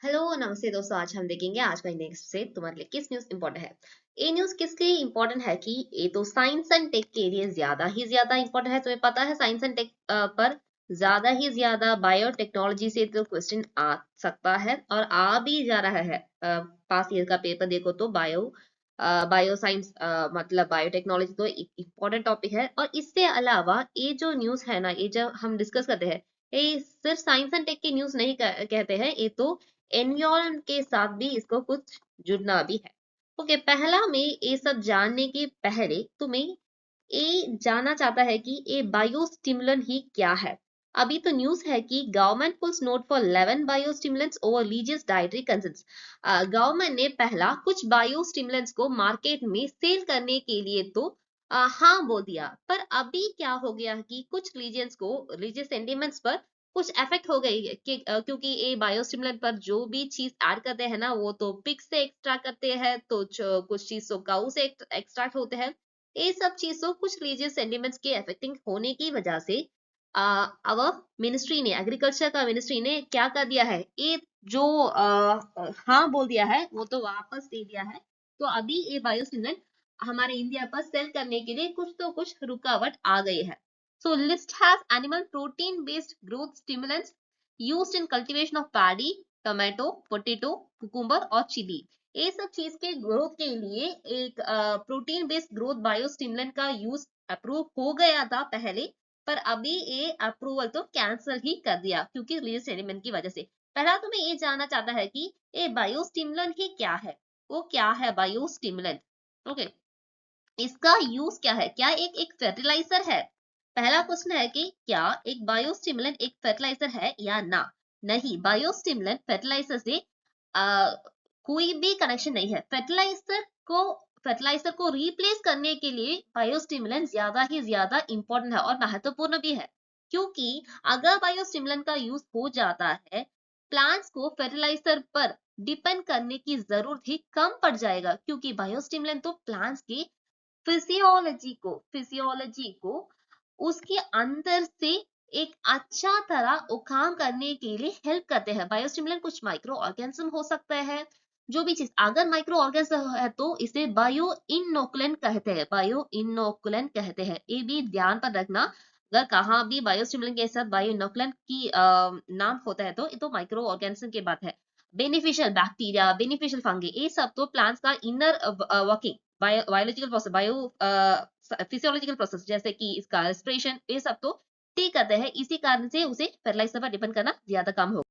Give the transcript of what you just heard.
Hello नमस्ते दोस्तों। आज हम देखेंगे आज का इंडेक्स से तुम्हारे लिए किस न्यूज इंपॉर्टेंट है। ये न्यूज किस लिए इंपॉर्टेंट है कि ये तो साइंस एंड टेक के लिए ज्यादा इंपॉर्टेंट है। तुम्हें पता है साइंस एंड टेक पर ज्यादा बायोटेक्नोलॉजी से तो क्वेश्चन आ सकता है और आ भी जा रहा है। पास ईयर का पेपर देखो तो बायो साइंस मतलब बायोटेक्नोलॉजी तो इम्पोर्टेंट टॉपिक है। और इससे अलावा ये जो न्यूज है ना, ये जब हम डिस्कस करते हैं, ये सिर्फ साइंस एंड टेक की न्यूज नहीं कहते हैं, ये तो एनवायरनमेंट के साथ भी इसको कुछ जुड़ना भी है। ओके, पहला मैं ये सब जानने के पहले तुम्हें ये जानना चाहता है कि ये बायोस्टिमुलेंट ही क्या है। अभी तो न्यूज है कि government pulls note for 11 biostimulants over religious dietary concerns. Government ने पहला कुछ बायोस्टिमुलेंट्स को मार्केट में सेल करने के लिए तो हाँ बोल दिया, पर अभी क्या हो गया कि कुछ रीजन्स को रिलीजियस सेंटिमेंट्स पर कुछ इफेक्ट हो गई है कि क्योंकि ये बायोस्टिमुलेंट पर जो भी चीज ऐड करते हैं ना, वो तो पिग से एक्सट्रैक्ट करते हैं, तो कुछ चीज तो काऊ से एक्सट्रैक्ट होते हैं। ये सब चीज तो कुछ रिलीजियस सेंटिमेंट्स के अफेक्टिंग होने की वजह से अब मिनिस्ट्री ने, एग्रीकल्चर का मिनिस्ट्री ने क्या कर दिया है, ये जो हाँ बोल दिया है वो तो वापस दे दिया है। तो अभी ये बायोस्टिमुलेंट हमारे इंडिया पर सेल करने के लिए कुछ तो कुछ रुकावट आ गई है। So list has animal protein based growth stimulants used in cultivation of paddy, tomato, potato, cucumber और chili। ये सब चीज के ग्रोथ के लिए एक प्रोटीन बेस्ड ग्रोथ बायोस्टिमुलेंट का यूज अप्रूव हो गया था पहले, पर अभी ये अप्रूवल तो कैंसिल ही कर दिया क्योंकि रिलीज सेडिमेंट की वजह से। पहला तो मैं ये जानना चाहता है कि ये बायोस्टिमुलेंट ही क्या है, वो क्या है बायोस्टिमुलेंट। ओके, इसका यूज क्या है, क्या एक फर्टिलाइजर है। पहला क्वेश्चन है कि क्या एक बायोस्टिमुलेंट एक फर्टिलाइजर है या ना। नहीं, बायोस्टिमुलेंट फर्टिलाइजर से आ, कोई भी कनेक्शन नहीं है। फर्टिलाइजर को रिप्लेस करने के लिए बायोस्टिमुलेंट ज्यादा ही ज्यादा इंपॉर्टेंट है और महत्वपूर्ण भी है। क्योंकि अगर बायोस्टिमुलेंट का यूज हो जाता है, प्लांट्स को फर्टिलाइजर पर डिपेंड करने की जरूरत ही कम पड़ जाएगा, क्योंकि बायोस्टिमुलेंट तो प्लांट्स की फिजियोलॉजी को उसके अंदर से एक अच्छा तरह वो काम करने के लिए हेल्प करते हैं। बायोस्टिमुलेंट कुछ माइक्रो ऑर्गेनिज्म हो सकता है, जो भी चीज अगर माइक्रो ऑर्गेनिज्म है तो इसे बायो इनोकुलेंट कहते हैं। ये भी ध्यान पर रखना, अगर कहाँ भी बायोस्टिमुलेंट के साथ बायो इनोकुलेंट की नाम होता है तो ये तो माइक्रो ऑर्गेनिज्म की बात है। बेनिफिशियल बैक्टीरिया, बेनिफिशियल फंगी, ये सब तो प्लांट्स का inner working biological process, physiological process जैसे कि इसका रेस्पिरेशन, ये सब तो ठीक करते हैं। इसी कारण से उसे फर्टिलाइजर पर डिपेंड करना ज्यादा कम होगा।